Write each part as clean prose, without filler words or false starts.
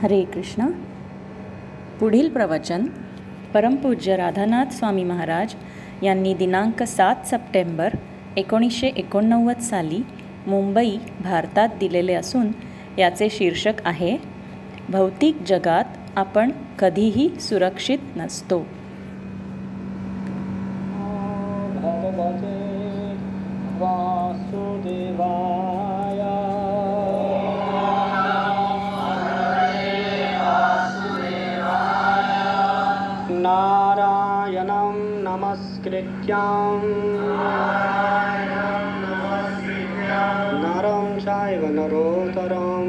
हरे कृष्ण. पुढील प्रवचन परमपूज्य राधानाथ स्वामी महाराज यांनी दिनांक 7 सप्टेंबर 1989 साली मुंबई, भारतात दिलेले असून याचे शीर्षक आहे, भौतिक जगात आपण कधीही सुरक्षित नसतो. नारायणं नमस्कृत्यां नरं चैव नरोत्तरं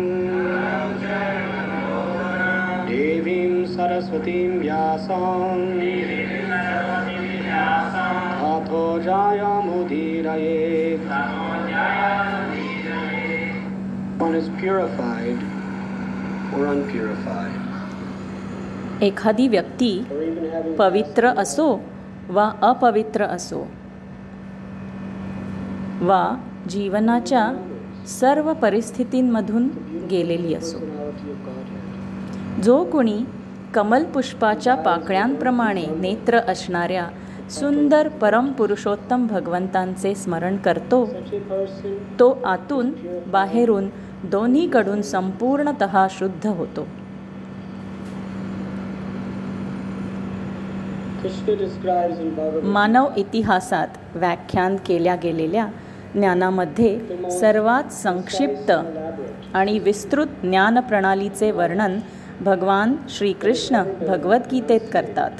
देवीं सरस्वतीं व्यासं ततो जयमुदीरयेत्. One is purified or unpurified. एखादी व्यक्ती पवित्र असो वा अपवित्र असो, वा जीवनाच्या सर्व परिस्थितींमधून गेलेली असो, जो कोणी कमलपुष्पाच्या पाकळ्यांप्रमाणे नेत्र असणाऱ्या सुंदर परमपुरुषोत्तम भगवंतांचे स्मरण करतो, तो आतून बाहेरून दोन्हीकडून संपूर्णतः शुद्ध होतो. मानव इतिहासात व्याख्यान केल्या गेलेल्या ज्ञानामध्ये सर्वात संक्षिप्त आणि विस्तृत ज्ञान प्रणालीचे वर्णन भगवान श्रीकृष्ण भगवद्गीतेत करतात.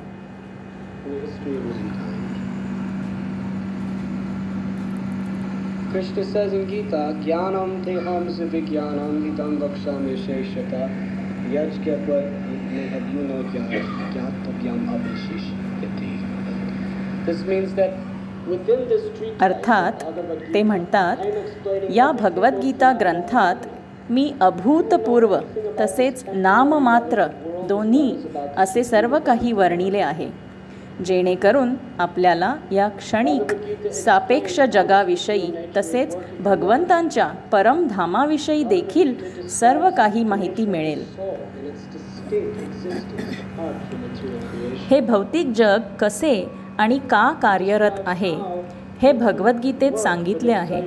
Krishna says in Gita, Jnanam teham vigyanam idam vakshami sheshata yajgyatva nehavyuno jnatavyam avishishati. This means that within this treatise, अर्थात ते म्हणतात, या भगवद्गीता ग्रंथात मी अभूतपूर्व तसेच नाममात्र दोन्ही असे सर्व काही वर्णिले आहे, जेणेकरून आपल्याला या क्षणिक सापेक्ष जगाविषयी तसेच भगवंतांच्या परमधामाविषयी देखील सर्व काही माहिती मिळेल. हे भौतिक जग कसे आणि का कार्यरत आहे हे भगवद्गीतेत सांगितले आहे.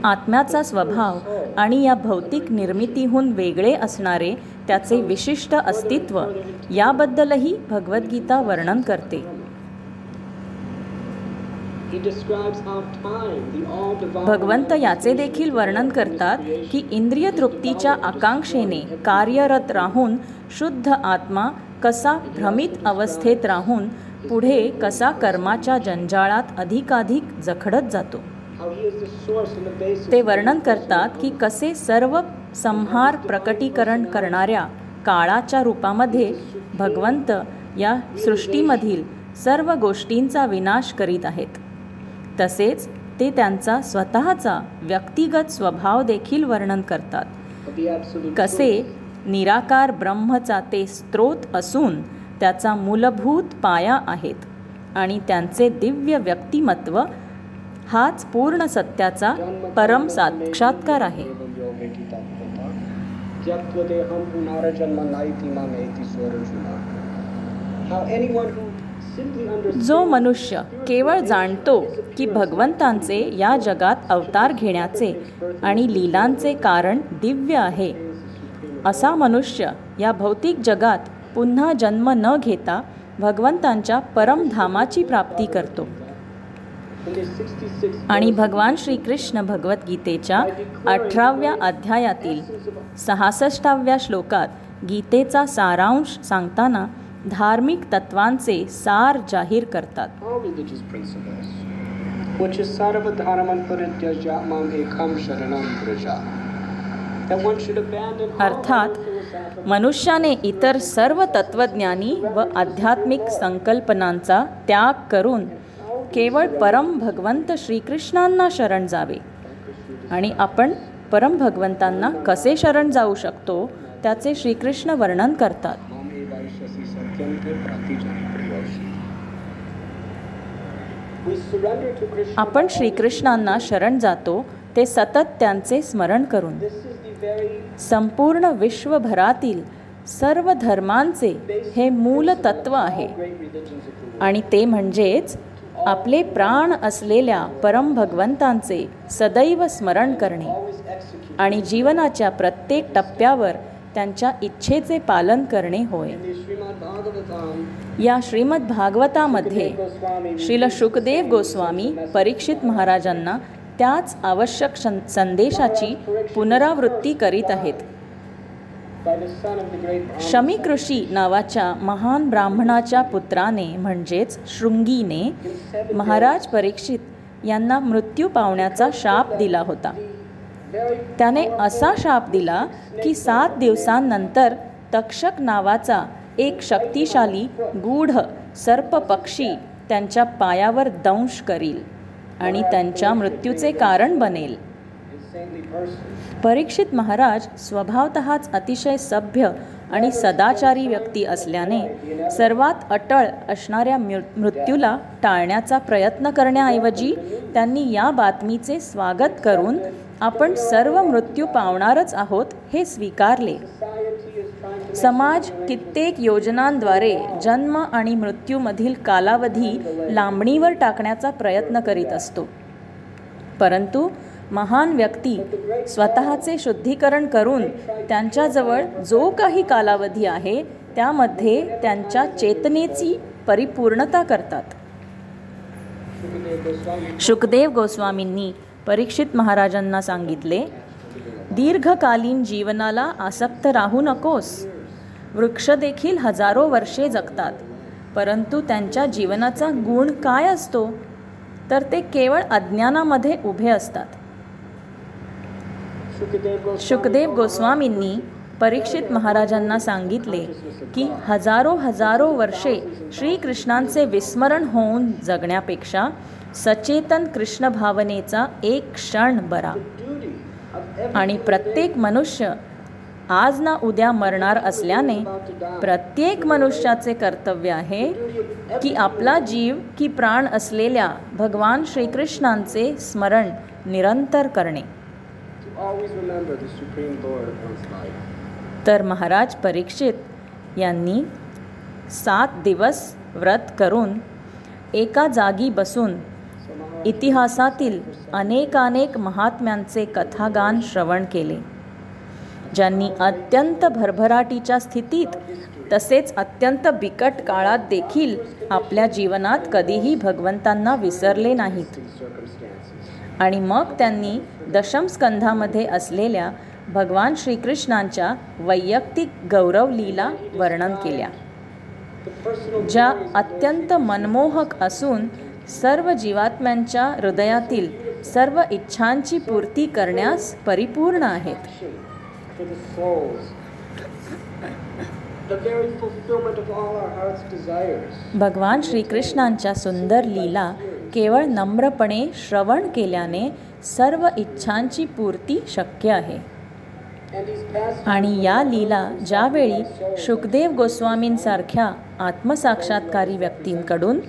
आत्म्याचा स्वभाव आणि या भौतिक निर्मितीहून वेगळे असणारे त्याचे विशिष्ट अस्तित्व याबद्दलही भगवद्गीता वर्णन करते. भगवंत याचे देखील वर्णन करतात की इंद्रिय तृप्तीच्या आकांक्षेने कार्यरत राहून शुद्ध आत्मा कसा भ्रमित अवस्थेत राहून पुढे कसा कर्माच्या जंजाळात अधिकाधिक जखडत जातो. ते वर्णन करतात की कसे सर्व संहार प्रकटीकरण करणाऱ्या काळाच्या रूपामध्ये भगवंत या सृष्टीमधील सर्व गोष्टींचा विनाश करीत आहेत. तसेच ते त्यांचा स्वतःचा व्यक्तिगत स्वभाव देखील वर्णन करतात. कसे निराकार ब्रह्मचा ते स्रोत असून त्याचा मूलभूत पाया आहेत आणि त्यांचे दिव्य व्यक्तिमत्व हाच पूर्ण सत्याचा परम साक्षात्कार आहे. जो मनुष्य केवळ जाणतो की भगवंतांचे या जगात अवतार घेण्याचे आणि लीलांचे कारण दिव्य आहे, असा मनुष्य या भौतिक जगात पुन्हा जन्म न घेता भगवंतांच्या परमधामाची प्राप्ती करतो. आणि भगवान श्रीकृष्ण भगवद्गीतेच्या 18व्या अध्यायातील 66व्या श्लोकात गीतेचा सारांश सांगताना धार्मिक तत्वांचे सार जाहीर करतात. अर्थात मनुष्याने इतर सर्व तत्वज्ञानी व आध्यात्मिक संकल्पनांचा त्याग करून केवळ परम भगवंत श्रीकृष्णांना शरण जावे. आणि आपण परम भगवंतांना कसे शरण जाऊ शकतो त्याचे श्रीकृष्ण वर्णन करतात. आपण श्रीकृष्णांना शरण जातो ते सतत त्यांचे स्मरण करून. संपूर्ण विश्वभरातील सर्व धर्मांचे हे मूल तत्व आहे आणि ते म्हणजेच आपले प्राण असलेल्या परम भगवंतांचे सदैव स्मरण करणे आणि जीवनाच्या प्रत्येक टप्प्यावर त्यांच्या इच्छेचे पालन करणे होय. या श्रीमद भागवतामध्ये श्रील शुकदेव गोस्वामी परीक्षित महाराजांना त्याच आवश्यक संदेशाची पुनरावृत्ती करीत आहेत. शमीक ऋषी नावाच्या महान ब्राह्मणाच्या पुत्राने म्हणजेच शृंगीने महाराज परीक्षित यांना मृत्यू पावण्याचा शाप दिला होता. त्याने असा शाप दिला की 7 दिवसांनंतर तक्षक नावाचा एक शक्तिशाली गूढ सर्प पक्षी त्यांच्या पायावर दंश करील आणि त्यांच्या मृत्यूचे कारण बनेल. परीक्षित महाराज स्वभावतःच अतिशय सभ्य आणि सदाचारी व्यक्ती असल्याने सर्वात अटळ असणाऱ्या मृत्यूला टाळण्याचा प्रयत्न करण्याऐवजी त्यांनी या बातमीचे स्वागत करून आपण सर्व मृत्यू पावणारच आहोत हे स्वीकारले. समाज कित्येक योजनांद्वारे जन्म आणि मृत्यूमधील कालावधी लांबणीवर टाकण्याचा प्रयत्न करीत असतो, परंतु महान व्यक्ती स्वतःचे शुद्धीकरण करून त्यांच्याजवळ जो काही कालावधी आहे त्यामध्ये त्यांच्या चेतनेची परिपूर्णता करतात. शुकदेव गोस्वामींनी परीक्षित महाराजांना सांगितले, दीर्घकालीन जीवनाला आसक्त राहू नकोस. वृक्ष देखील हजारो वर्षे जगतात, परंतु त्यांच्या जीवनाचा गुण काय असतो तर ते केवळ अज्ञानामध्ये उभे असतात. शुकदेव गोस्वामींनी परीक्षित महाराजांना सांगितले की हजारो वर्षे श्रीकृष्णांचे विस्मरण होऊन जगण्यापेक्षा सचेतन कृष्ण भावनेचा एक क्षण बरा. आणि प्रत्येक मनुष्य आज ना उद्या मरणार असल्याने प्रत्येक मनुष्याचे कर्तव्य आहे की आपला जीव की प्राण असलेल्या भगवान श्रीकृष्णांचे स्मरण निरंतर करणे. तर महाराज परीक्षित यांनी 7 दिवस व्रत करून एका जागी बसून इतिहासातील अनेकानेक महात्म्यांचे कथागान श्रवण केले, ज्यांनी अत्यंत भरभराटीच्या स्थितीत तसेच अत्यंत बिकट काळात देखील आपल्या जीवनात कधीही भगवंतांना विसरले नाहीत. आणि मग त्यांनी दशम स्कंधामध्ये असलेल्या भगवान श्रीकृष्णांच्या वैयक्तिक गौरव लीला वर्णन केल्या, ज्या अत्यंत मनमोहक असून सर्व जीवात्म्यांच्या हृदयातील सर्व इच्छांची पूर्ती करण्यास परिपूर्ण आहेत. भगवान श्रीकृष्णांच्या सुंदर लीला केवळ नम्रपणे श्रवण केल्याने सर्व इच्छांची पूर्ती शक्य आहे. आणि या लीला ज्यावेळी शुकदेव गोस्वामींसारख्या आत्मसाक्षात्कारी व्यक्तींकडून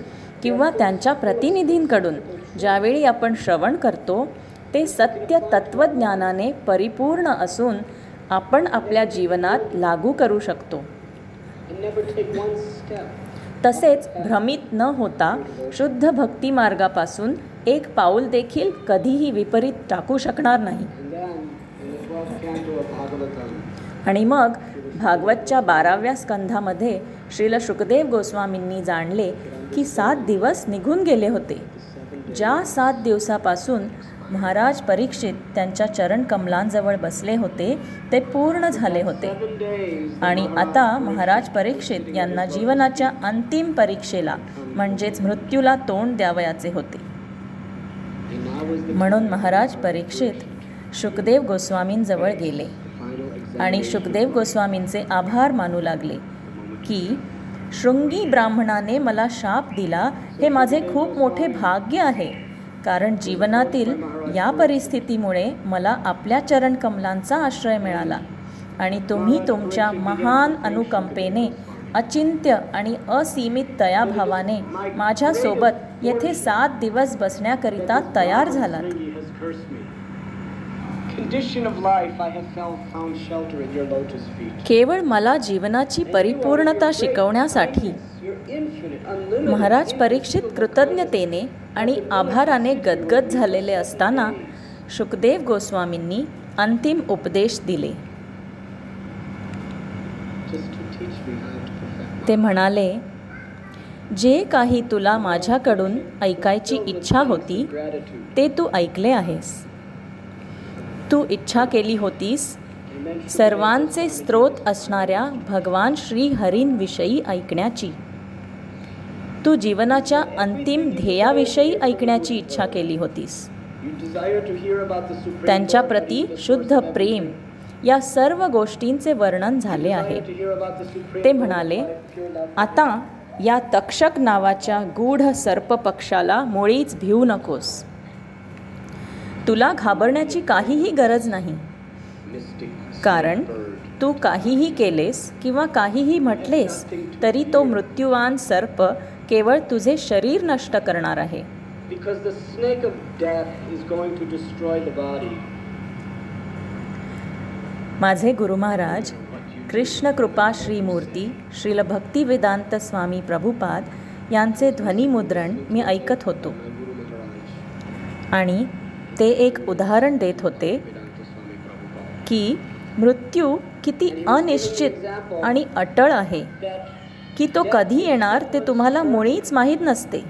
किंवा त्यांच्या प्रतिनिधींकडून ज्यावेळी आपण श्रवण करतो ते सत्य तत्त्वज्ञानाने परिपूर्ण असून आपण आपल्या जीवनात लागू करू शकतो. तसेच भ्रमित न होता शुद्ध भक्ती मार्गापासून एक पाऊल देखील कधीही विपरीत टाकू शकणार नाही. आणि मग भागवतच्या 12व्या स्कंधामध्ये श्रील शुकदेव गोस्वामींनी जाणले की 7 दिवस निघून गेले होते. ज्या 7 दिवसापासून महाराज परीक्षित त्यांच्या चरण कमलांजवळ बसले होते ते पूर्ण झाले होते. आणि आता महाराज परीक्षित यांना जीवनाच्या अंतिम परीक्षेला म्हणजेच मृत्यूला तोंड द्यावयाचे होते. म्हणून महाराज परीक्षित शुकदेव गोस्वामींजवळ गेले आणि शुकदेव गोस्वामींचे आभार मानू लागले की शृंगी ब्राह्मणाने मला शाप दिला हे माझे खूप मोठे भाग्य आहे, कारण जीवनातील या परिस्थितीमुळे मला आपल्या चरणकमलांचा आश्रय मिळाला आणि तुम्ही तुमच्या महान अनुकंपेने अचिंत्य आणि असीमित दयाभावाने माझ्यासोबत येथे 7 दिवस बसण्याकरिता तयार झालात. condition of life, I have found shelter at your lotus feet. केवळ मला जीवनाची परिपूर्णता शिकवण्यासाठी You're infinite, unlimited. महाराज परीक्षित कृतज्ञतेने आणि आभाराने गदगद झालेले असताना शुकदेव गोस्वामींनी अंतिम उपदेश दिले. Just to teach me how to perfect ते म्हणाले, जे काही तुला माझ्याकडून ऐकायची इच्छा होती gratitude. ते तू ऐकले आहेस. तू इच्छा केली होतीस सर्वांचे स्रोत असणाऱ्या भगवान श्री हरींविषयी ऐकण्याची. तू जीवनाच्या अंतिम ध्येयाविषयी ऐकण्याची इच्छा केली होतीस. You desire to hear about the supreme त्यांच्याप्रती Lord, शुद्ध प्रेम या सर्व गोष्टींचे वर्णन झाले आहे. to hear about the supreme ते Lord, म्हणाले, pure love. आता या तक्षक नावाच्या गूढ सर्प पक्षाला मुळीच भिवू नकोस. तुला घाबरण्याची काहीही गरज नाही, Mystic, कारण bird. तू काहीही केलेस किंवा काहीही म्हटलेस तरी तो मृत्यूवान सर्प केवळ तुझे शरीर नष्ट करणार आहे. Because the snake of death is going to destroy the body. माझे गुरु महाराज कृष्ण कृपा श्रीमूर्ती श्रील भक्तिवेदांत स्वामी प्रभुपाद यांचे ध्वनिमुद्रण मी ऐकत होतो My Guru Maharaj, आणि ते एक उदाहरण देत होते Vedanta Swami Prabhupada, की मृत्यू किती अनिश्चित आणि अटळ आहे that की तो कधी येणार ते तुम्हाला मुळीच माहीत नसते.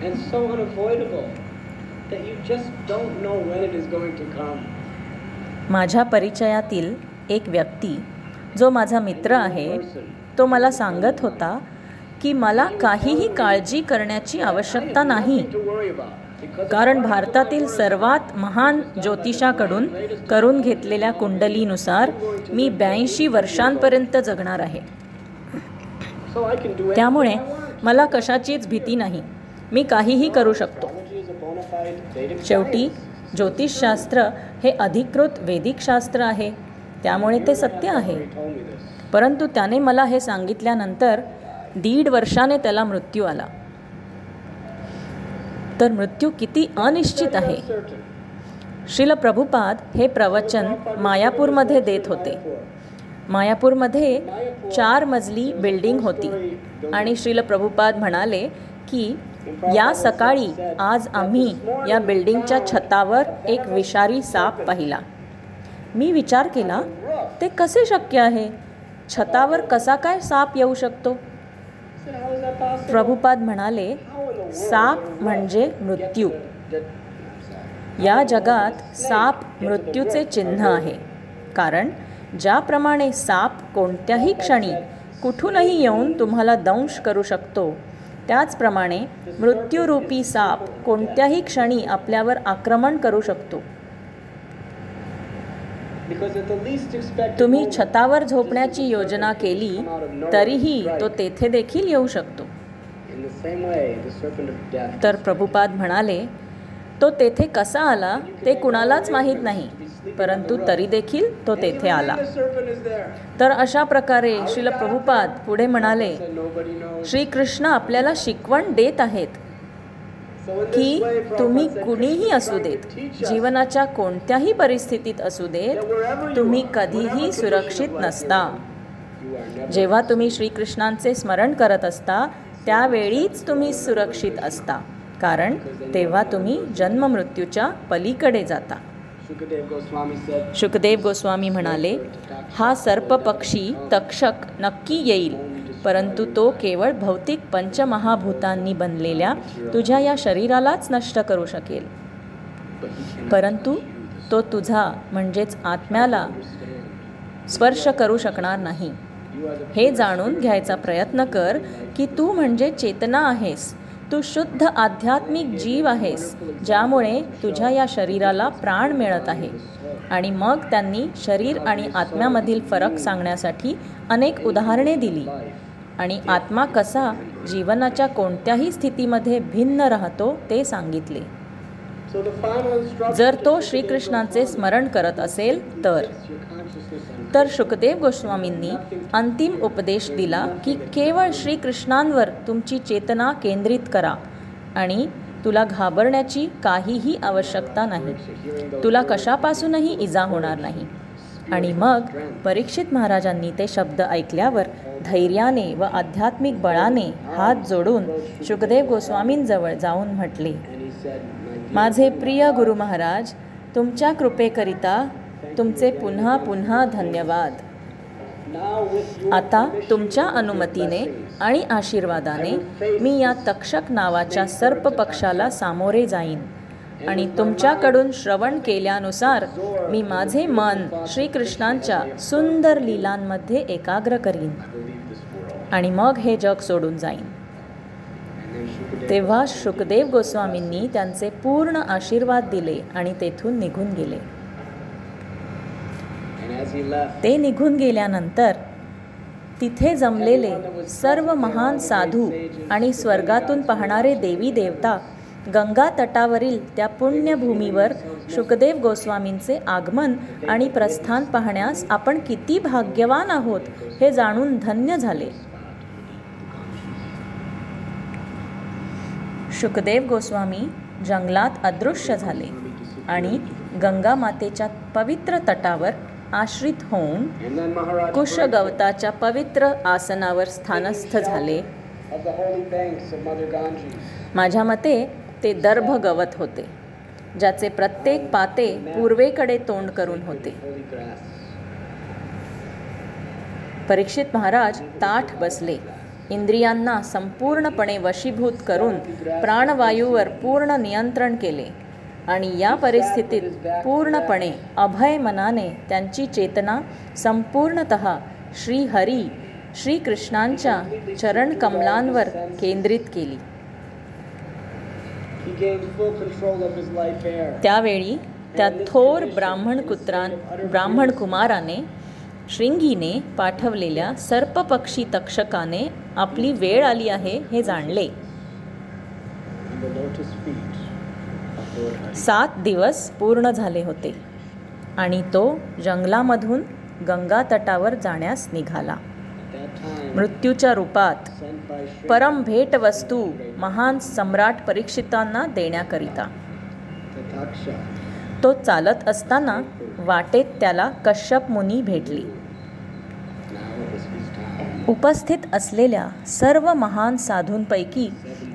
and so unavoidable that you just don't know when it is going to come. माझ्या परिचयातील एक व्यक्ती जो माझा मित्र आहे तो मला सांगत होता की मला काहीही काळजी करण्याची आवश्यकता नाही, To worry about. Because कारण भारतातील सर्वात महान ज्योतिषाकडून करून घेतलेल्या कुंडलीनुसार मी 82 वर्षांपर्यंत जगणार आहे. so I can do it. त्यामुळे मला कशाचीच भीती नाही, मी काहीही करू शकतो. Astrology is a bona fide Vedic शेवटी science. ज्योतिषशास्त्र हे अधिकृत वैदिक शास्त्र आहे, त्यामुळे ते सत्य आहे. He told me this. परंतु त्याने मला हे सांगितल्यानंतर 1.5 वर्षाने त्याला मृत्यू आला. तर मृत्यू किती अनिश्चित आहे. Certain. श्रील प्रभुपाद हे प्रवचन मायापूरमध्ये देत होते. मायापूरमध्ये 4 मजली बिल्डिंग होती आणि श्रील प्रभुपाद म्हणाले की या सकाळी आज आम्ही या बिल्डिंगच्या छतावर एक विषारी साप पाहिला. मी विचार केला, ते कसे शक्य आहे, छतावर कसा काय साप येऊ शकतो. I said, how is that possible? Prabhupada म्हणाले, How in the world साप म्हणजे मृत्यू. that या जगात साप मृत्यूचे चिन्ह आहे, कारण ज्याप्रमाणे साप कोणत्याही क्षणी कुठूनही येऊन तुम्हाला दंश करू शकतो, त्याचप्रमाणे मृत्यूरूपी साप कोणत्याही क्षणी आपल्यावर आक्रमण करू शकतो. because at the least expected तुम्ही moment, छतावर झोपण्याची योजना केली तरीही तो तेथे देखील येऊ शकतो. in the same way, the serpent of death. तर प्रभुपाद म्हणाले, तो तेथे कसा आला ते कुणालाच माहीत नाही, परंतु तरी देखील तो तेथे आला. The serpent is there. तर अशा प्रकारे श्रील प्रभुपाद पुढे म्हणाले, So nobody knows. श्रीकृष्ण आपल्याला शिकवण देत आहेत So in की this way, तुम्ही Prabhupada said, कुणीही Krishna is असू trying देत, to teach us जीवनाच्या कोणत्याही परिस्थितीत असू देत, that wherever you तुम्ही are, कधीही whatever सुरक्षित condition of life नसता. you're in, you are never जेव्हा तुम्ही श्रीकृष्णांचे स्मरण करत असता त्यावेळीच तुम्ही सुरक्षित असता, कारण तेव्हा तुम्ही जन्ममृत्यूच्या पलीकडे जाता. Shukadev Goswami said, Shukdev Goswami म्हणाले, हा सर्प पक्षी तक्षक नक्की येईल, परंतु तो केवळ भौतिक पंचमहाभूतांनी बनलेल्या तुझ्या या शरीरालाच नष्ट करू शकेल, but he cannot परंतु तो तुझा म्हणजेच आत्म्याला स्पर्श करू शकणार नाही. You are the हे जाणून घ्यायचा प्रयत्न कर की तू म्हणजे चेतना आहेस, तू शुद्ध आध्यात्मिक जीव आहेस, ज्यामुळे तुझ्या या शरीराला प्राण मिळत आहे. आणि मग त्यांनी शरीर आणि आत्म्यामधील फरक सांगण्यासाठी अनेक उदाहरणे दिली आणि आत्मा कसा जीवनाच्या कोणत्याही स्थितीमध्ये भिन्न राहतो ते सांगितले. So the final instruction जर तो is श्रीकृष्णांचे स्मरण करत असेल तर your consciousness on तर शुकदेव गोस्वामींनी अंतिम उपदेश दिला की केवळ श्रीकृष्णांवर तुमची चेतना केंद्रित करा आणि तुला घाबरण्याची काहीही आवश्यकता नाही. तुला कशापासूनही इजा होणार नाही. आणि मग परीक्षित महाराजांनी ते शब्द ऐकल्यावर धैर्याने व आध्यात्मिक बळाने हात जोडून शुकदेव गोस्वामींजवळ जाऊन म्हटले, माझे प्रिय गुरु महाराज, तुमच्या कृपेकरिता तुमचे पुन्हा पुन्हा धन्यवाद. आता तुमच्या अनुमतीने आणि आशीर्वादाने मी या तक्षक नावाच्या सर्प पक्षाला सामोरे जाईन आणि तुमच्याकडून श्रवण केल्यानुसार मी माझे मन श्रीकृष्णांच्या सुंदर लीलांमध्ये एकाग्र करीन आणि मग हे जग सोडून जाईन. तेव्हा शुकदेव गोस्वामींनी त्यांचे पूर्ण आशीर्वाद दिले आणि तेथून निघून गेले. ते निघून गेल्यानंतर तिथे जमलेले सर्व महान साधू आणि स्वर्गातून पाहणारे देवी देवता गंगा तटावरील त्या पुण्यभूमीवर शुकदेव गोस्वामींचे आगमन आणि प्रस्थान पाहण्यास आपण किती भाग्यवान आहोत हे जाणून धन्य झाले. शुकदेव गोस्वामी जंगलात अदृश्य झाले आणि गंगा मातेच्या पवित्र तटावर आश्रित होऊन कुशगवताच्या पवित्र आसनावर स्थानस्थ झाले. माझ्या मते ते दर्भ गवत होते, ज्याचे प्रत्येक पाते पूर्वेकडे तोंड करून होते. परीक्षित महाराज ताठ बसले, इंद्रियांना संपूर्णपणे वशीभूत करून प्राणवायूवर पूर्ण नियंत्रण केले आणि या परिस्थितीत पूर्णपणे अभय मनाने त्यांची चेतना संपूर्णतः श्रीहरी श्रीकृष्णांच्या चरणकमलांवर केंद्रित केली. त्यावेळी त्या थोर ब्राह्मण कुमाराने श्रृंगीने पाठवलेल्या सर्पपक्षी तक्षकाने आपली वेळ आली आहे हे जाणले. 7 दिवस पूर्ण झाले होते आणि तो जंगलामधून गंगा तटावर जाण्यास निघाला. मृत्यूच्या रूपात परम भेट वस्तू महान सम्राट परीक्षितांना देण्याकरिता. तो चालत असताना वाटेत त्याला कश्यप मुनी भेटली. उपस्थित असलेल्या सर्व महान साधूंपैकी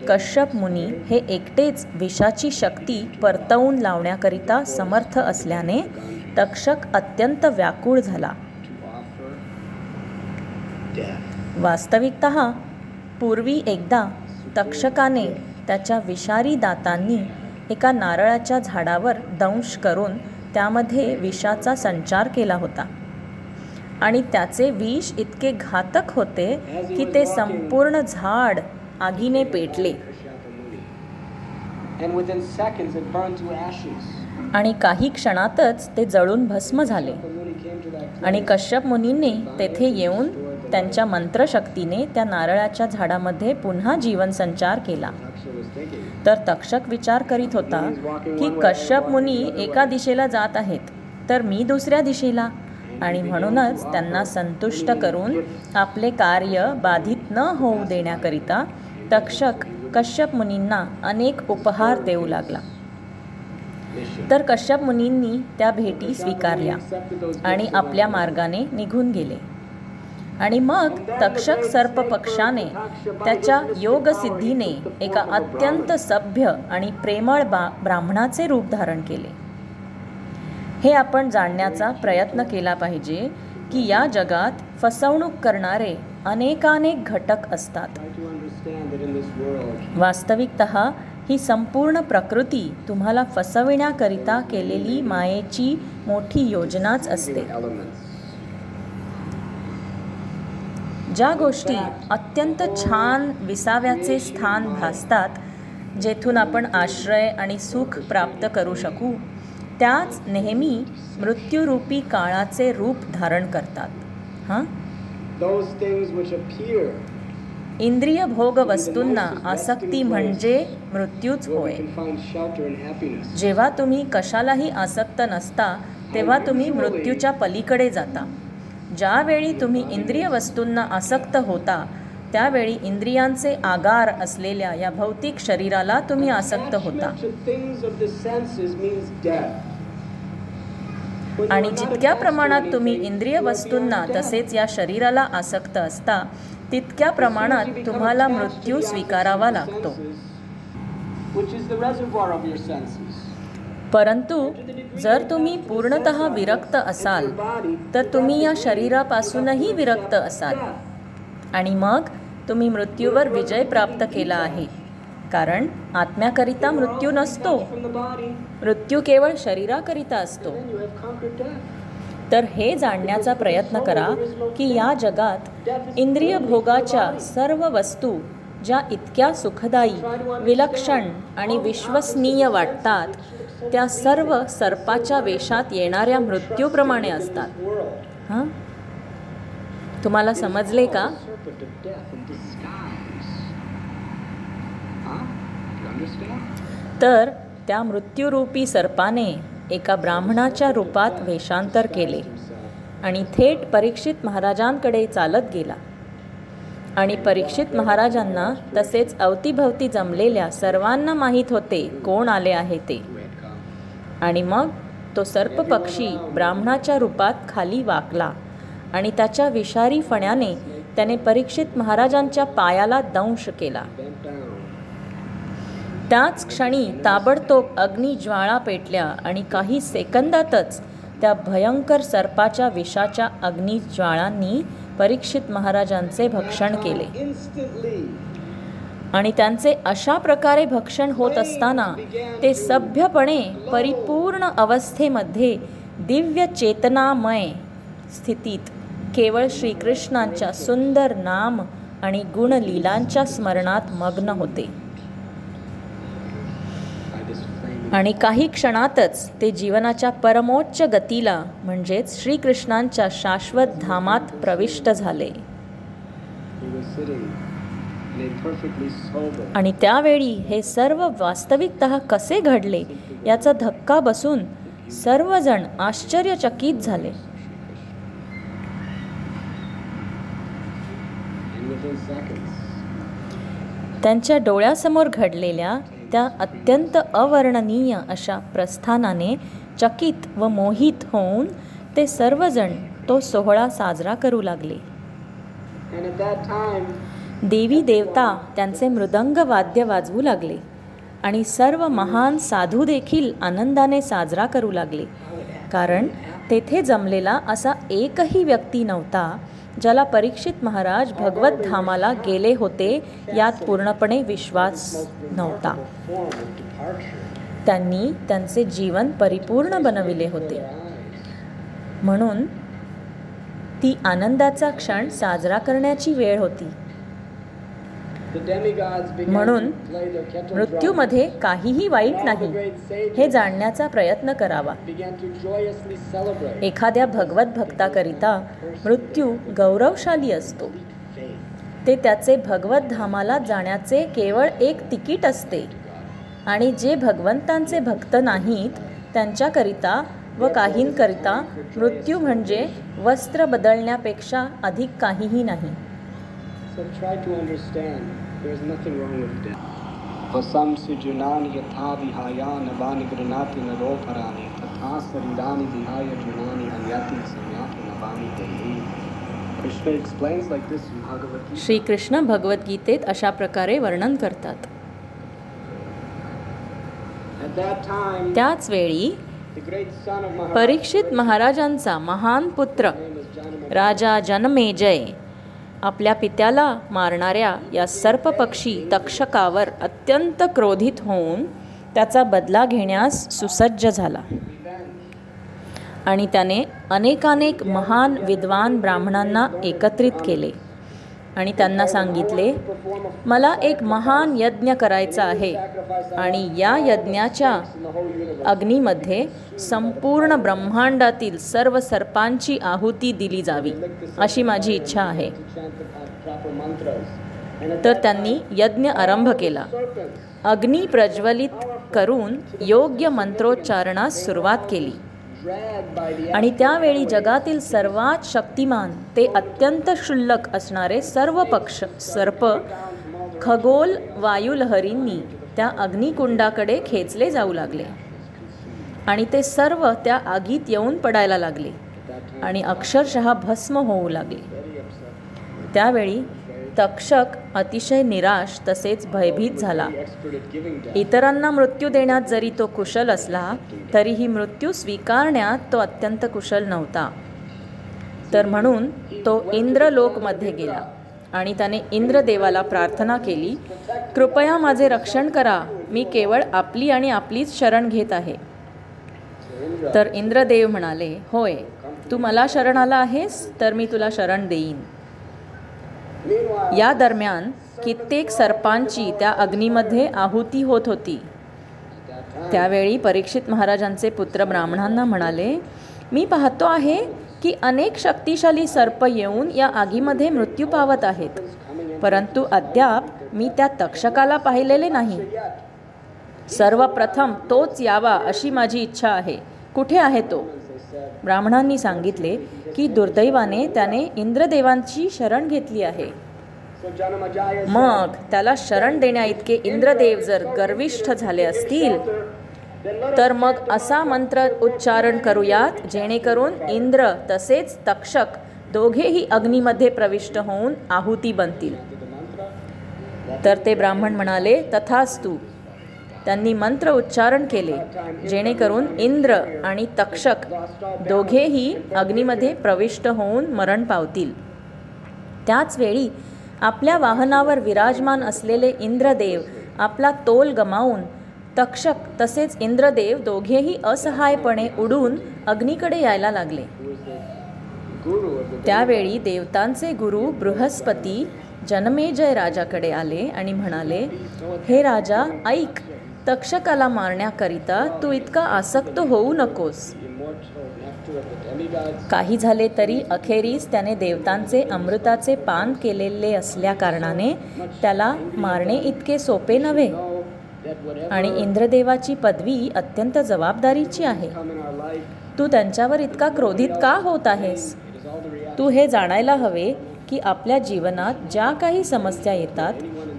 कश्यप मुनी हे एकटेच विषाची शक्ती परतवून लावण्याकरिता समर्थ असल्याने तक्षक अत्यंत व्याकुळ झाला. वास्तविकतः पूर्वी एकदा तक्षकाने त्याच्या विषारी दातांनी एका नारळाच्या झाडावर दंश करून त्यामध्ये विषाचा संचार केला होता आणि त्याचे विष इतके घातक होते की ते संपूर्ण झाड आगीने पेटले आणि काही क्षणातच ते जळून भस्म झाले. आणि कश्यप मुनींनी तेथे येऊन त्यांच्या मंत्रशक्तीने त्या नारळाच्या झाडामध्ये पुन्हा जीवन संचार केला. तर तक्षक विचार करीत होता की कश्यप मुनी एका दिशेला जात आहेत तर मी दुसऱ्या दिशेला, आणि म्हणूनच त्यांना संतुष्ट करून आपले कार्य बाधित न होऊ देण्याकरिता तक्षक कश्यप मुनींना अनेक उपहार देऊ लागला. तर कश्यप मुनींनी त्या भेटी स्वीकारल्या आणि आपल्या मार्गाने निघून गेले. आणि मग तक्षक सर्पपक्षाने त्याच्या योगसिद्धीने एका अत्यंत सभ्य आणि प्रेमळ ब्राह्मणाचे रूप धारण केले. हे आपण जाणण्याचा प्रयत्न केला पाहिजे की या जगात फसवणूक करणारे अनेकानेक घटक असतात. वास्तविकतः ही संपूर्ण प्रकृती तुम्हाला फसविण्याकरिता केलेली मायेची मोठी योजनाच असते. ज्या गोष्टी अत्यंत छान विसाव्याचे स्थान भासतात, जेथून आपण आश्रय आणि सुख प्राप्त करू शकू, त्याच नेहमी मृत्यूरूपी काळाचे रूप धारण करतात. इंद्रिय भोग वस्तूंना आसक्ती म्हणजे मृत्यूच होय. जेव्हा तुम्ही कशालाही आसक्त नसता तेव्हा तुम्ही मृत्यूच्या पलीकडे जाता. ज्यावेळी तुम्ही इंद्रिय वस्तूंना आसक्त होता त्यावेळी इंद्रियांचे आगार असलेल्या या भौतिक शरीराला तुम्ही आसक्त होता. आणि जितक्या प्रमाणात तुम्ही इंद्रिय वस्तूंना तसेच या शरीराला आसक्त असता तितक्या प्रमाणात तुम्हाला मृत्यू स्वीकारावा लागतो. परंतु जर तुम्ही पूर्णतः विरक्त असाल तर तुम्ही या शरीरापासूनही विरक्त असाल आणि मग तुम्ही मृत्यूवर विजय प्राप्त केला आहे. कारण आत्म्याकरिता मृत्यू नसतो, मृत्यू केवळ शरीराकरिता असतो. तर हे जाणण्याचा प्रयत्न करा की या जगात इंद्रिय भोगाच्या सर्व वस्तू ज्या इतक्या सुखदायी, विलक्षण आणि विश्वसनीय वाटतात त्या सर्व सर्पाच्या वेशात येणाऱ्या मृत्यूप्रमाणे असतात. हां, तुम्हाला समजले का? तर त्या मृत्यूरूपी सर्पाने एका ब्राह्मणाच्या रूपात वेषांतर केले आणि थेट परीक्षित महाराजांकडे चालत गेला. आणि परीक्षित महाराजांना तसेच अवतीभवती जमलेल्या सर्वांना माहीत होते कोण आले आहे ते. आणि मग तो सर्पपक्षी ब्राह्मणाच्या रूपात खाली वाकला आणि त्याच्या विषारी फण्याने त्याने परीक्षित महाराजांच्या पायाला दंश केला. त्याच क्षणी ताबडतोब अग्निज्वाळा पेटल्या आणि काही सेकंदातच त्या भयंकर सर्पाच्या विषाच्या अग्निज्वाळांनी परीक्षित महाराजांचे भक्षण केले. आणि त्यांचे अशा प्रकारे भक्षण होत असताना ते सभ्यपणे परिपूर्ण अवस्थेमध्ये दिव्य चेतनामय स्थितीत केवळ श्रीकृष्णांच्या सुंदर नाम आणि गुणलीलांच्या स्मरणात मग्न होते. आणि काही क्षणातच ते जीवनाच्या परमोच्च गतीला म्हणजेच श्रीकृष्णांच्या शाश्वत धामात प्रविष्ट झाले. आणि त्यावेळी हे सर्व वास्तविकतः कसे घडले याचा धक्का बसून सर्वजण आश्चर्यचकित झाले. त्यांच्या डोळ्यासमोर घडलेल्या त्या अत्यंत अवर्णनीय अशा प्रस्थानाने चकित व मोहित होऊन ते सर्वजण तो सोहळा साजरा करू लागले. देवी देवता त्यांचे मृदंग वाद्य वाजवू लागले आणि सर्व महान साधू देखील आनंदाने साजरा करू लागले. कारण तेथे जमलेला असा एकही व्यक्ती नव्हता ज्याला परीक्षित महाराज भगवत धामाला गेले होते यात पूर्णपणे विश्वास नव्हता. त्यांनी त्यांचे जीवन परिपूर्ण बनविले होते. म्हणून ती आनंदाचा क्षण साजरा करण्याची वेळ होती. म्हणून मृत्यूमध्ये काहीही वाईट नाही हे जाणण्याचा प्रयत्न करावा. एखाद्या भगवत भक्ताकरिता मृत्यू गौरवशाली असतो. ते त्याचे भगवत धामाला जाण्याचे केवळ एक तिकीट असते. आणि जे भगवंतांचे भक्त नाहीत त्यांच्याकरिता व काहींकरिता मृत्यू म्हणजे वस्त्र बदलण्यापेक्षा अधिक काहीही नाही. So try to understand there is nothing wrong with death. Vasam sujunani yatha vihayana vani granati naroparani tatha sarirani vihaya junani anyati samyati navani dehi. Krishna explains like this in Bhagavad Gita. Shri Krishna भगवद्गीतेत अशा प्रकारे वर्णन करतात. At that time, त्याच वेळी the great son of Maharaj, परीक्षित महाराजांचा महान पुत्र राजा जनमेजय आपल्या पित्याला मारणाऱ्या या सर्पपक्षी तक्षकावर अत्यंत क्रोधित होऊन त्याचा बदला घेण्यास सुसज्ज झाला. आणि त्याने अनेकानेक महान विद्वान ब्राह्मणांना एकत्रित केले आणि त्यांना सांगितले, मला एक महान यज्ञ करायचा आहे आणि या यज्ञाच्या अग्नीमध्ये संपूर्ण ब्रह्मांडातील सर्व सर्पांची आहुती दिली जावी अशी माझी इच्छा आहे. तर त्यांनी यज्ञ आरंभ केला. अग्नी प्रज्वलित करून योग्य मंत्रोच्चारणास सुरुवात केली आणि त्यावेळी जगातील सर्वात शक्तिमान ते अत्यंत क्षुल्लक असणारे सर्व पक्ष सर्प खगोल वायुलहरींनी त्या अग्निकुंडाकडे खेचले जाऊ लागले आणि ते सर्व त्या आगीत येऊन पडायला लागले आणि अक्षरशः भस्म होऊ लागले. त्यावेळी तक्षक अतिशय निराश तसेच भयभीत झाला. इतरांना मृत्यू देण्यात जरी तो कुशल असला तरीही मृत्यू स्वीकारण्यात तो अत्यंत कुशल नव्हता. तर म्हणून तो इंद्रलोकमध्ये गेला आणि त्याने इंद्रदेवाला प्रार्थना केली, कृपया माझे रक्षण करा, मी केवळ आपली आणि आपलीच शरण घेत आहे. तर इंद्रदेव म्हणाले, होय, तू मला शरण आला आहेस तर मी तुला शरण देईन. या दरम्यान कित्येक सर्पांची त्या अग्नीमध्ये आहुती होत होती. त्यावेळी परीक्षित महाराजांचे पुत्र ब्राह्मणांना म्हणाले, मी पाहतो आहे की अनेक शक्तिशाली सर्प येऊन या आगीमध्ये मृत्यू पावत आहेत, परंतु अद्याप मी त्या तक्षकाला पाहिलेले नाही. सर्वप्रथम तोच यावा अशी माझी इच्छा आहे. कुठे आहे तो? ब्राह्मणांनी सांगितले की दुर्दैवाने त्याने इंद्रदेवांची शरण घेतली आहे. मग त्याला शरण देण्या इतके इंद्रदेव जर गर्विष्ठ झाले असतील तर मग असा मंत्र उच्चारण करूयात जेणेकरून इंद्र तसेच तक्षक दोघेही अग्नीमध्ये प्रविष्ट होऊन आहुती बनतील. तर ते ब्राह्मण म्हणाले, तथास्तु. त्यांनी मंत्र उच्चारण केले जेणेकरून इंद्र आणि तक्षक दोघेही अग्नीमध्ये प्रविष्ट होऊन मरण पावतील. त्याच वेळी आपल्या वाहनावर विराजमान असलेले इंद्रदेव आपला तोल गमावून तक्षक तसेच इंद्रदेव दोघेही असहायपणे उडून अग्नीकडे यायला लागले. त्यावेळी देवतांचे गुरु बृहस्पती जनमेजय राजाकडे आले आणि म्हणाले, हे राजा, ऐक, तक्षकाला मारण्याकरिता तू इतका आसक्त होऊ नकोस. काही झाले तरी अखेरीस त्याने देवतांचे अमृताचे पान केलेले असल्या कारणाने त्याला मारणे इतके सोपे नव्हे आणि इंद्रदेवाची पदवी अत्यंत जबाबदारीची आहे. तू त्यांच्यावर इतका क्रोधित का होत आहेस? तू हे जाणायला हवे की आपल्या जीवनात ज्या काही समस्या येतात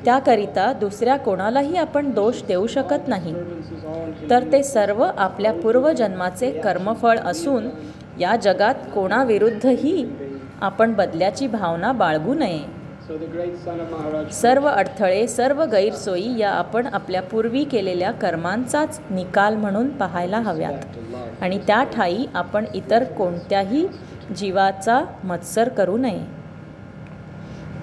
त्याकरिता दुसऱ्या कोणालाही आपण दोष देऊ शकत नाही, तर ते सर्व आपल्या पूर्वजन्माचे कर्मफळ असून या जगात कोणाविरुद्धही आपण बदल्याची भावना बाळगू नये. सर्व अडथळे, सर्व गैरसोयी या आपण आपल्या पूर्वी केलेल्या कर्मांचाच निकाल म्हणून पाहायला हव्यात आणि त्या ठायी आपण इतर कोणत्याही जीवाचा मत्सर करू नये.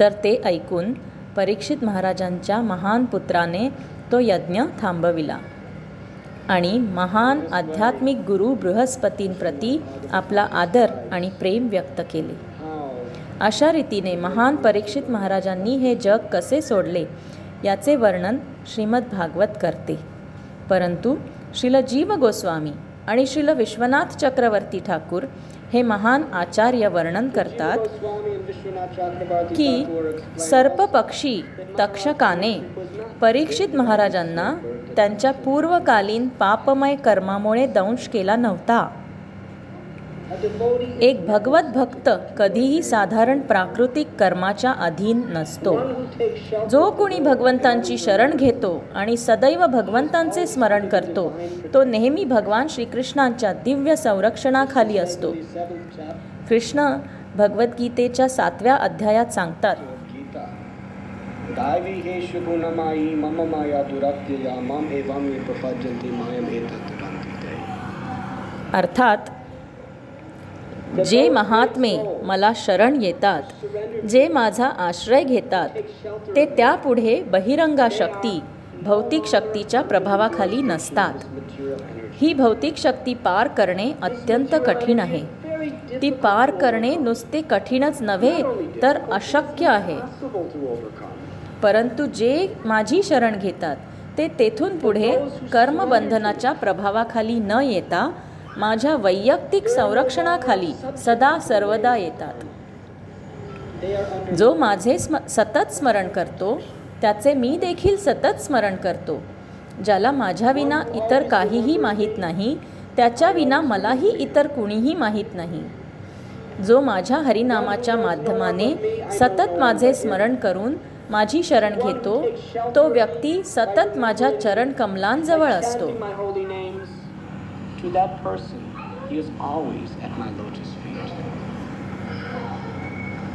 तर ते ऐकून परीक्षित महाराजांच्या महान पुत्राने तो यज्ञ थांबविला आणि महान आध्यात्मिक गुरु बृहस्पतींप्रती आपला आदर आणि प्रेम व्यक्त केले. अशा रीतीने महान परीक्षित महाराजांनी हे जग कसे सोडले याचे वर्णन श्रीमद भागवत करते. परंतु श्रील जीव गोस्वामी आणि श्रील विश्वनाथ चक्रवर्ती ठाकूर हे महान आचार्य वर्णन करतात की सर्पपक्षी तक्षकाने परीक्षित महाराजांना त्यांच्या पूर्वकालीन पापमय कर्मामुळे दंश केला नव्हता. एक भगवत भक्त कधीही साधारण प्राकृतिक कर्माच्या अधीन नसतो. जो कोणी भगवंतांची शरण घेतो आणि सदैव भगवंतांचे स्मरण करतो तो नेहमी भगवान श्रीकृष्णांच्या दिव्य संरक्षणाखाली असतो. कृष्ण भगवद्गीतेच्या 7व्या अध्यायात सांगतात, अर्थात जे महात्मे मला शरण येतात, जे माझा आश्रय घेतात, ते त्यापुढे बहिरंगा शक्ती भौतिक शक्तीच्या प्रभावाखाली नसतात. ही भौतिक शक्ती पार करणे अत्यंत कठीण आहे. ती पार करणे नुसते कठीणच नव्हे तर अशक्य आहे. परंतु जे माझी शरण घेतात ते तेथून पुढे कर्मबंधनाच्या प्रभावाखाली न येता माझ्या वैयक्तिक संरक्षणाखाली सदा सर्वदा येतात. जो माझे सतत स्मरण करतो त्याचे मी देखील सतत स्मरण करतो. ज्याला माझ्याविना इतर काहीही माहीत नाही त्याच्या विना मलाही इतर कुणीही माहीत नाही. जो माझ्या हरिनामाच्या माध्यमाने सतत माझे स्मरण करून माझी शरण घेतो, तो व्यक्ती सतत माझ्या चरण कमलांजवळ असतो. To that person, he is always at my lotus feet.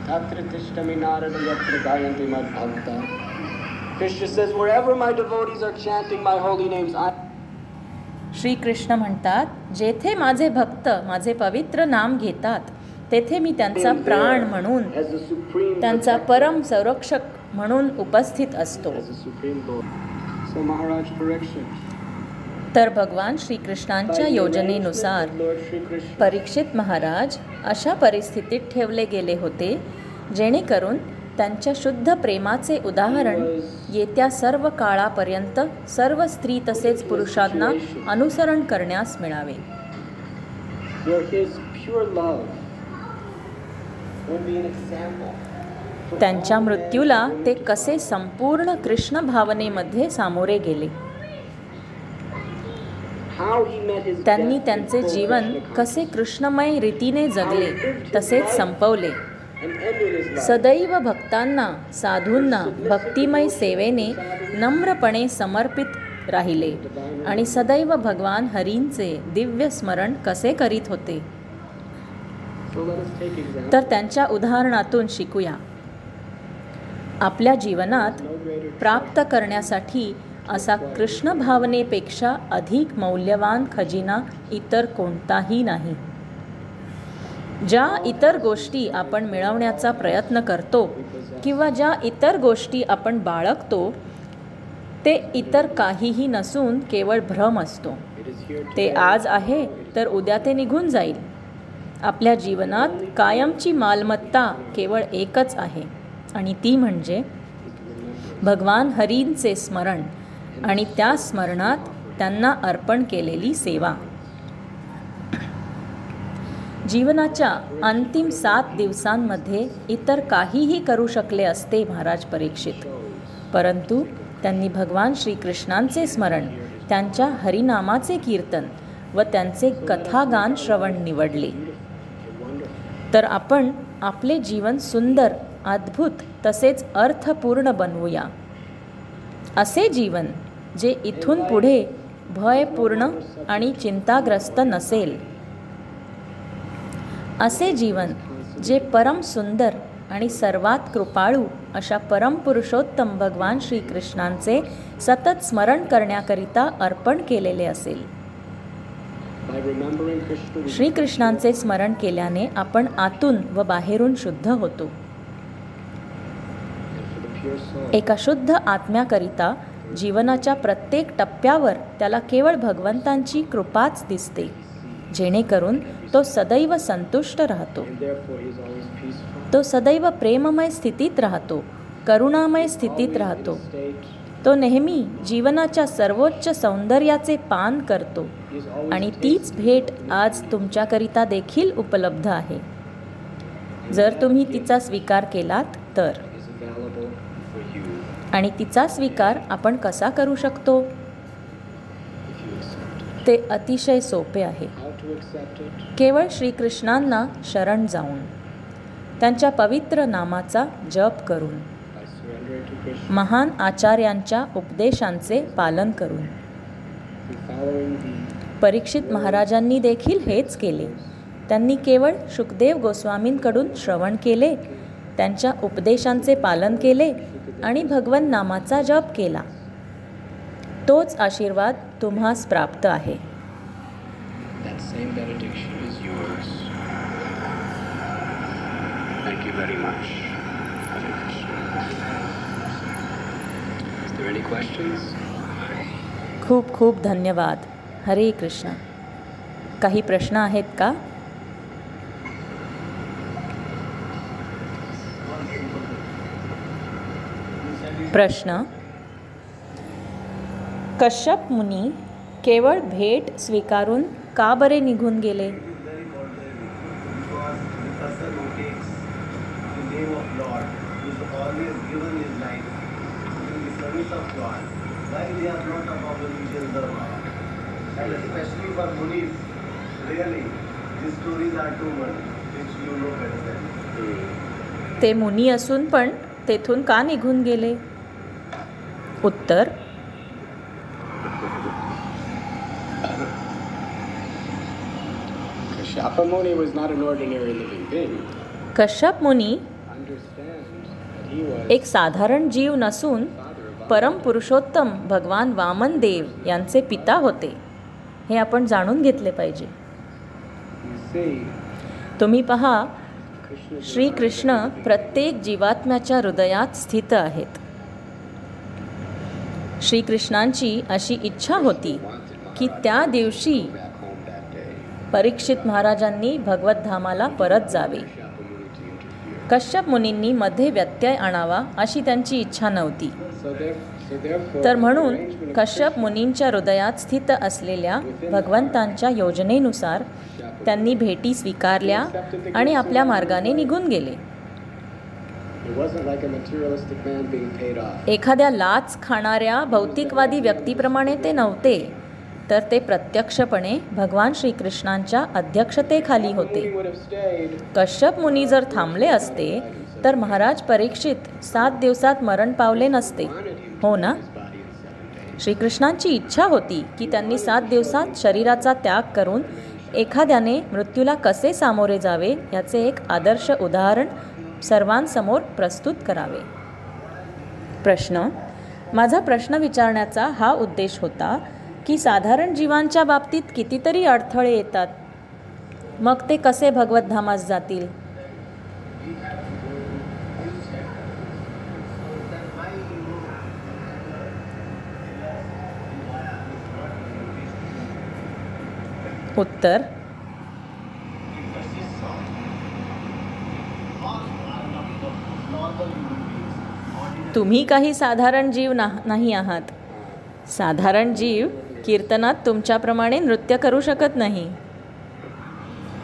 Tatra tishtami narada yatra gayanti mad bhakta. Krishna says, wherever my devotees are chanting my holy names, Shri Krishna म्हणतात, जेथे माझे भक्त माझे पवित्र नाम घेतात, तेथे मी त्यांचा प्राण म्हणून, त्यांचा परम संरक्षक म्हणून उपस्थित असतो. So Maharaj correction. तर भगवान श्रीकृष्णांच्या योजनेनुसार परीक्षित महाराज अशा परिस्थितीत ठेवले गेले होते, जेणेकरून त्यांच्या शुद्ध प्रेमाचे उदाहरण येत्या सर्व काळापर्यंत सर्व स्त्री तसेच पुरुषांना अनुसरण करण्यास मिळावे. त्यांच्या मृत्यूला ते कसे संपूर्ण कृष्ण भावनेमध्ये सामोरे गेले, त्यांनी त्यांचे जीवन कसे कृष्णमय रीतीने जगले तसेच संपवले. सदैव भक्तांना साधूंना भक्तिमय सेवेने नम्रपणे समर्पित राहिले आणि सदैव भगवान हरींचे दिव्य स्मरण कसे करीत होते. तर त्यांच्या उदाहरणातून शिकूया. आपल्या जीवनात प्राप्त करण्यासाठी असा कृष्ण भावनेपेक्षा अधिक मौल्यवान खजिना इतर कोणताही नाही. ज्या इतर गोष्टी आपण मिळवण्याचा प्रयत्न करतो किंवा ज्या इतर गोष्टी आपण बाळगतो, ते इतर काहीही नसून केवळ भ्रम असतो. ते आज आहे तर उद्या ते निघून जाईल. आपल्या जीवनात कायमची मालमत्ता केवळ एकच आहे आणि ती म्हणजे भगवान हरींचे स्मरण आणि त्या स्मरणात त्यांना अर्पण केलेली सेवा. जीवनाच्या अंतिम 7 दिवसांमध्ये इतर काहीही करू शकले असते महाराज परीक्षित, परंतु त्यांनी भगवान श्रीकृष्णांचे स्मरण, त्यांच्या हरिनामाचे कीर्तन व त्यांचे कथागान श्रवण निवडले. तर आपण आपले जीवन सुंदर, अद्भुत तसेच अर्थपूर्ण बनवूया. असे जीवन जे इथून पुढे भयपूर्ण आणि चिंताग्रस्त नसेल. असे जीवन जे परम सुंदर आणि सर्वात कृपाळू अशा परमपुरुषोत्तम भगवान श्रीकृष्णांचे सतत स्मरण करण्याकरिता अर्पण केलेले असेल. श्रीकृष्णांचे स्मरण केल्याने आपण आतून व बाहेरून शुद्ध होतो. एका शुद्ध आत्म्याकरिता जीवनाच्या प्रत्येक टप्प्यावर त्याला केवळ भगवंतांची कृपाच दिसते, जेणेकरून तो सदैव संतुष्ट राहतो. तो सदैव प्रेममय स्थितीत राहतो, करुणामय स्थितीत राहतो. तो नेहमी जीवनाच्या सर्वोच्च सौंदर्याचे पान करतो आणि तीच भेट आज तुमच्याकरिता देखील उपलब्ध आहे, जर तुम्ही तिचा स्वीकार केलात तर. आणि तिचा स्वीकार आपण कसा करू शकतो? ते अतिशय सोपे आहे. केवळ श्रीकृष्णांना शरण जाऊन, त्यांच्या पवित्र नामाचा जप करून, महान आचार्यांच्या उपदेशांचे पालन करून. परीक्षित महाराजांनी देखील हेच केले. त्यांनी केवळ शुकदेव गोस्वामींकडून श्रवण केले, त्यांच्या उपदेशांचे पालन केले आणि भगवन नामाचा जप केला. तोच आशीर्वाद तुम्हास प्राप्त आहे. खूप खूप धन्यवाद. हरे कृष्ण. काही प्रश्न आहेत का? प्रश्न: कश्यप मुनी केवळ भेट स्वीकारून का बरे निघून गेले? Why they are not of our religious dharma, and especially for Munis, ते मुनी असून पण तेथून का निघून गेले? उत्तर, Kashyapa Muni was not an ordinary living being. Kashyap Muni Understand that he was एक साधारण जीव नसून परम पुरुषोत्तम भगवान वामन देव यांचे पिता होते. हे आपण जाणून घेतले पाहिजे. you see तुम्ही पहा, Krishna श्रीकृष्ण प्रत्येक जीवात्म्याच्या हृदयात स्थित आहेत. श्रीकृष्णांची अशी इच्छा होती की त्या दिवशी back home that day. परीक्षित महाराजांनी भगवद्धामाला परत जावे. Kashyapa Muni to interfere. Kashyap मुनींनी मध्ये व्यत्यय आणावा अशी त्यांची इच्छा नव्हती. Therefore, तर म्हणून arrangement of कश्यप मुनींच्या हृदयात स्थित असलेल्या भगवंतांच्या योजनेनुसार त्यांनी भेटी स्वीकारल्या आणि आपल्या मार्गाने निघून गेले. It wasn't like a materialistic man being paid off. एखाद्या लाच खाणाऱ्या भौतिकवादी व्यक्तीप्रमाणे ते नव्हते, तर ते प्रत्यक्षपणे भगवान श्रीकृष्णांच्या अध्यक्षतेखाली होते. He would have stayed. Kashyap मुनी जर थांबले असते तर महाराज परीक्षित 7 दिवसात मरण पावले नसते, हो ना? श्रीकृष्णांची इच्छा होती की त्यांनी 7 दिवसात शरीराचा त्याग करून एखाद्याने मृत्यूला कसे सामोरे जावे याचे एक आदर्श उदाहरण सर्वांसमोर प्रस्तुत करावे. प्रश्न, माझा प्रश्न विचारण्याचा हा उद्देश होता की साधारण जीवांच्या बाबतीत कितीतरी अडथळे येतात, मग ते कसे भगवद्धामास जातील? उत्तर, तुम्ही काही साधारण जीव नाही आहात. साधारण जीव कीर्तनात तुमच्याप्रमाणे नृत्य करू शकत नाही.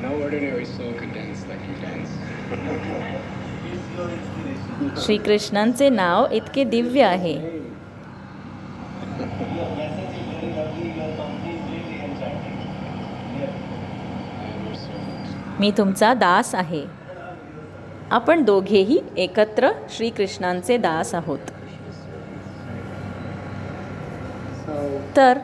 No ordinary soul could dance like you dance. श्रीकृष्णांचे नाव इतके दिव्य आहे. मी तुमचा दास आहे. आपण दोघेही एकत्र श्रीकृष्णांचे दास आहोत. तर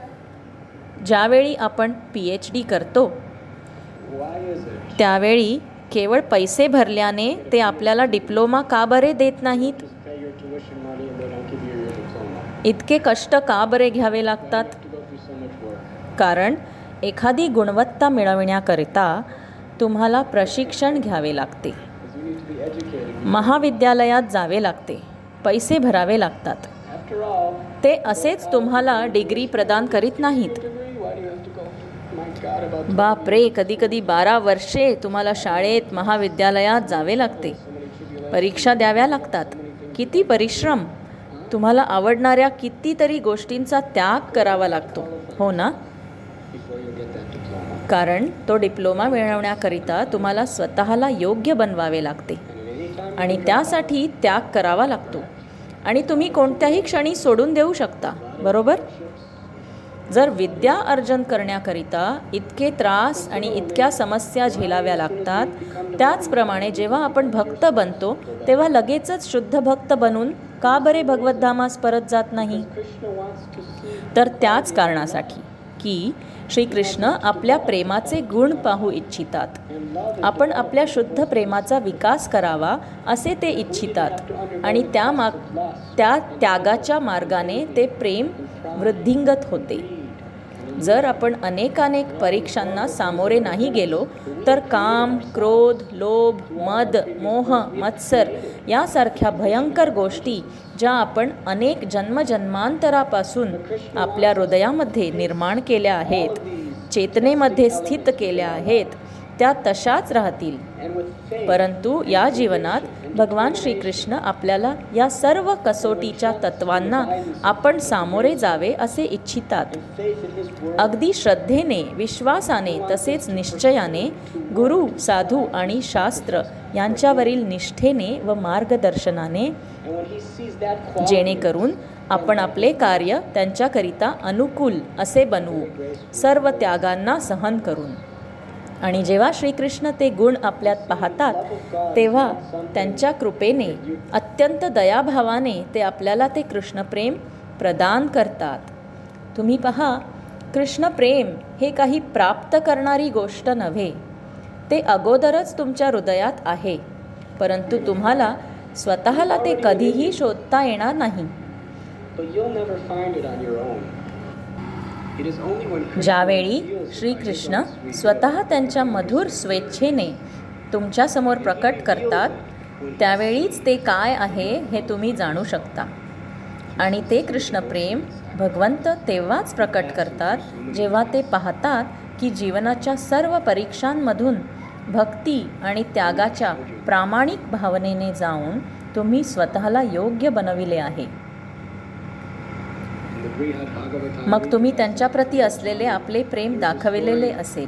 ज्यावेळी आपण PhD करतो Why is it? त्यावेळी केवळ पैसे भरल्याने ते आपल्याला डिप्लोमा का बरे देत नाहीत? Just pay your tuition money and they don't give you your diploma. इतके कष्ट का बरे घ्यावे लागतात? To go through so much work. कारण एखादी गुणवत्ता मिळविण्याकरिता तुम्हाला प्रशिक्षण घ्यावे लागते, Because you need to be educated. महाविद्यालयात जावे लागते, पैसे भरावे लागतात. After all, ते असेच तुम्हाला डिग्री प्रदान करीत नाहीत. degree, why do you have to go? My God, about बापरे, कधीकधी 12 वर्षे तुम्हाला शाळेत महाविद्यालयात जावे लागते, परीक्षा द्याव्या लागतात. किती परिश्रम! तुम्हाला आवडणाऱ्या कितीतरी गोष्टींचा त्याग करावा लागतो, हो ना? before you get that diploma. कारण तो डिप्लोमा मिळवण्याकरिता तुम्हाला स्वतःला योग्य बनवावे लागते And at any time, आणि त्यासाठी त्याग करावा लागतो. आणि तुम्ही कोणत्याही क्षणी सोडून देऊ शकता, बरोबर? जर विद्या अर्जन करण्याकरिता इतके त्रास आणि इतक्या समस्या झेलाव्या लागतात, त्याचप्रमाणे जेव्हा आपण भक्त बनतो तेव्हा लगेचच शुद्ध भक्त बनून का बरे भगवद्धामास परत जात नाही? Krishna wants to see तर त्याच कारणासाठी की श्रीकृष्ण आपल्या प्रेमाचे गुण पाहू इच्छितात. and love is आपण आपल्या शुद्ध प्रेमाचा विकास करावा असे ते इच्छितात आणि त्या त्यागाच्या मार्गाने ते प्रेम वृद्धिंगत होते. जर आपण अनेकानेक परीक्षांना सामोरे नाही गेलो तर काम, क्रोध, लोभ, मद, मोह, मत्सर यासारख्या भयंकर गोष्टी ज्या आपण अनेक जन्मजन्मांतरापासून आपल्या हृदयामध्ये निर्माण केल्या आहेत, चेतनेमध्ये स्थित केल्या आहेत, त्या तशाच राहतील. and with faith. परंतु या जीवनात भगवान श्रीकृष्ण आपल्याला या सर्व कसोटीच्या तत्वांना आपण सामोरे जावे असे इच्छितात. Faith in his word. अगदी श्रद्धेने, विश्वासाने तसेच निश्चयाने गुरु, साधू आणि शास्त्र यांच्यावरील निष्ठेने व मार्गदर्शनाने, And when he sees that quality, जेणेकरून आपण आपले कार्य त्यांच्याकरिता अनुकूल असे बनवू, सर्व त्यागांना सहन करून. आणि जेव्हा श्रीकृष्ण ते गुण आपल्यात पाहतात तेव्हा त्यांच्या कृपेने अत्यंत दयाभावाने ते आपल्याला ते कृष्णप्रेम प्रदान करतात. तुम्ही पहा, कृष्णप्रेम हे काही प्राप्त करणारी गोष्ट नव्हे, ते अगोदरच तुमच्या हृदयात आहे, परंतु तुम्हाला स्वतःला ते कधीही शोधता येणार नाही. ज्यावेळी श्रीकृष्ण स्वतः त्यांच्या मधुर स्वेच्छेने तुमच्यासमोर प्रकट करतात त्यावेळीच ते काय आहे हे तुम्ही जाणू शकता. आणि ते कृष्णप्रेम भगवंत तेव्हाच प्रकट करतात जेव्हा ते पाहतात की जीवनाच्या सर्व परीक्षांमधून भक्ती आणि त्यागाच्या प्रामाणिक भावनेने जाऊन तुम्ही स्वतःला योग्य बनविले आहे. मग तुम्ही त्यांच्याप्रती असलेले आपले प्रेम दाखविलेले असेल.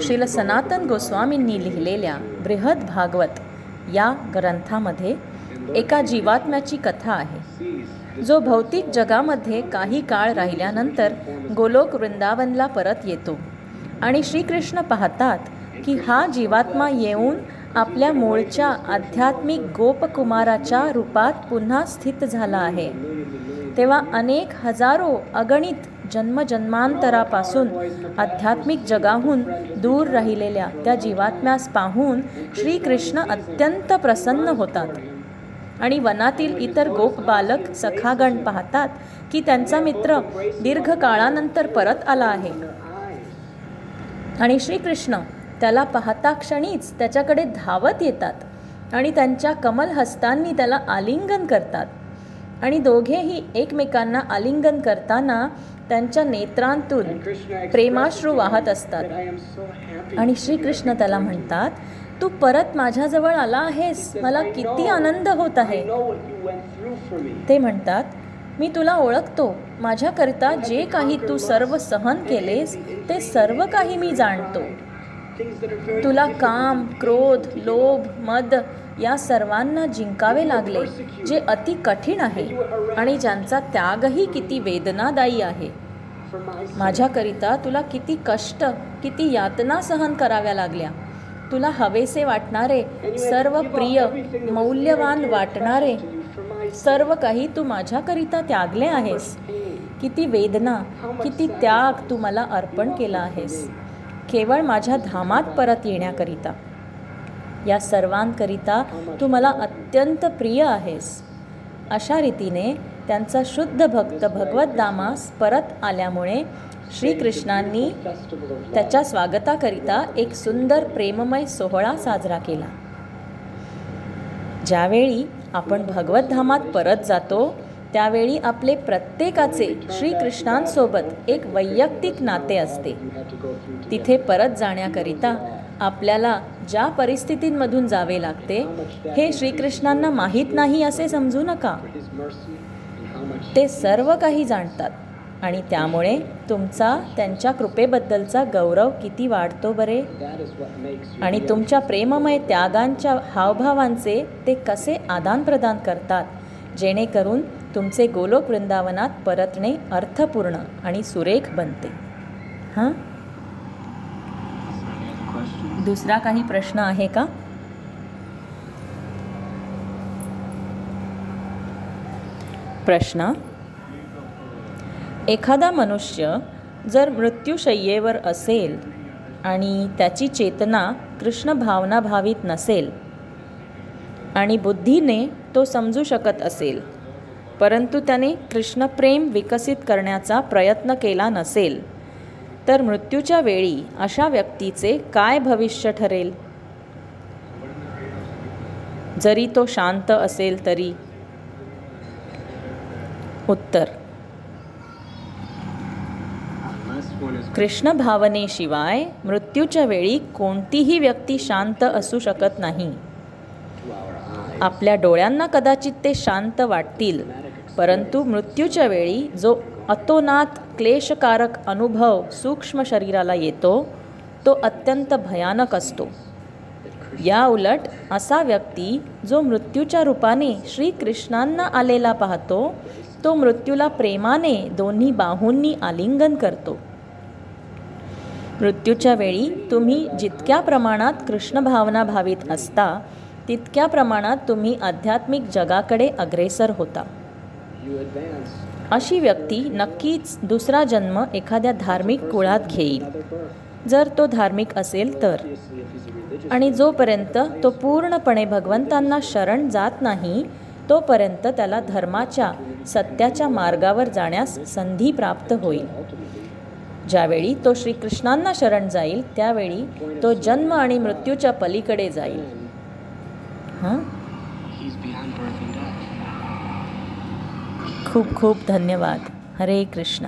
श्रील सनातन गोस्वामींनी लिहिलेल्या बृहद भागवत या ग्रंथामध्ये एका जीवात्म्याची कथा आहे, जो भौतिक जगामध्ये काही काळ राहिल्यानंतर गोलोक वृंदावनला परत येतो आणि श्रीकृष्ण पाहतात की हा जीवात्मा येऊन आपल्या मूळच्या आध्यात्मिक गोपकुमाराच्या रूपात पुन्हा स्थित झाला आहे. तेव्हा अनेक हजारो अगणित जन्मजन्मांतरापासून आध्यात्मिक जगाहून दूर राहिलेल्या त्या जीवात्म्यास पाहून श्रीकृष्ण अत्यंत प्रसन्न होतात. आणि वनातील इतर गोप बालक सखागण पाहतात की त्यांचा मित्र दीर्घ काळानंतर परत आला आहे. आणि श्रीकृष्ण त्याला पाहता क्षणीच त्याच्याकडे धावत येतात आणि त्यांच्या कमल हस्तांनी त्याला आलिंगन करतात. आणि दोघेही एकमेकांना आलिंगन करताना त्यांच्या नेत्रांतून प्रेमाश्रू वाहत असतात. आणि श्रीकृष्ण त्याला म्हणतात, तू परत माझ्याजवळ आला आहेस, मला किती आनंद होत आहे. ते म्हणतात, मी तुला ओळखतो, माझ्याकरिता जे काही तू सर्व सहन केलेस ते सर्व काही मी जाणतो. तुला काम, क्रोध, लोभ, मद या सर्वांना जिंकावे लागले, जे अति कठीण आहे आणि ज्यांचा त्यागही किती वेदनादायी आहे. माझ्याकरिता तुला किती कष्ट, किती यातना सहन कराव्या लागल्या. तुला हवेसे वाटणारे, सर्व प्रिय, मौल्यवान वाटणारे सर्व काही तू माझ्याकरिता त्यागले आहेस. किती वेदना, किती त्याग तू मला अर्पण केला आहेस, केवळ माझ्या धामात परत येण्याकरिता. या सर्वांकरिता तू मला अत्यंत प्रिय आहेस. अशा रीतीने त्यांचा शुद्ध भक्त भगवद्धामास परत आल्यामुळे श्रीकृष्णांनी त्याच्या स्वागताकरिता एक सुंदर प्रेममय सोहळा साजरा केला. ज्यावेळी आपण भगवद्धामात परत जातो त्यावेळी आपले प्रत्येकाचे श्रीकृष्णांसोबत एक वैयक्तिक नाते असते. तिथे परत जाण्याकरिता आपल्याला ज्या परिस्थितींमधून जावे लागते हे श्रीकृष्णांना माहीत नाही असे समजू नका. ते सर्व काही जाणतात आणि त्यामुळे तुमचा त्यांच्या कृपेबद्दलचा गौरव किती वाढतो बरे. आणि तुमच्या प्रेममय त्यागांच्या हावभावांचे ते कसे आदानप्रदान करतात, जेणेकरून तुमचे गोलोक वृंदावनात परतणे अर्थपूर्ण आणि सुरेख बनते. हां, दुसरा काही प्रश्न आहे का? प्रश्न: एखादा मनुष्य जर मृत्यूशय्येवर असेल आणि त्याची चेतना कृष्ण भावनाभावित नसेल आणि बुद्धीने तो समजू शकत असेल, परंतु त्याने कृष्णप्रेम विकसित करण्याचा प्रयत्न केला नसेल, तर मृत्यूच्या वेळी अशा व्यक्तीचे काय भविष्य ठरेल? जरी तो शांत असेल तरी? उत्तर: कृष्ण भावनेशिवाय मृत्यूच्या वेळी कोणतीही व्यक्ती शांत असू शकत नाही. आपल्या डोळ्यांना कदाचित ते शांत वाटतील, परंतु मृत्यूच्या वेळी जो अतोनात क्लेशकारक अनुभव सूक्ष्म शरीराला येतो तो अत्यंत भयानक असतो. या उलट असा व्यक्ती जो मृत्यूच्या रूपाने श्रीकृष्णांना आलेला पाहतो तो मृत्यूला प्रेमाने दोन्ही बाहूंनी आलिंगन करतो. मृत्यूच्या वेळी तुम्ही जितक्या प्रमाणात कृष्ण भावना भावित असता तितक्या प्रमाणात तुम्ही आध्यात्मिक जगाकडे अग्रेसर होता. You advance अशी व्यक्ती नक्कीच दुसरा जन्म एखाद्या धार्मिक कुळात घेईल, another birth. जर तो धार्मिक असेल तर. Obviously, if he's a religious आणि जोपर्यंत तो पूर्णपणे भगवंतांना शरण जात नाही तोपर्यंत त्याला धर्माच्या सत्याच्या मार्गावर जाण्यास संधी प्राप्त होईल. ज्यावेळी तो श्रीकृष्णांना शरण जाईल त्यावेळी तो जन्म आणि मृत्यूच्या पलीकडे जाईल. हां, he's beyond birth and death. खूप खूप धन्यवाद. हरे कृष्ण.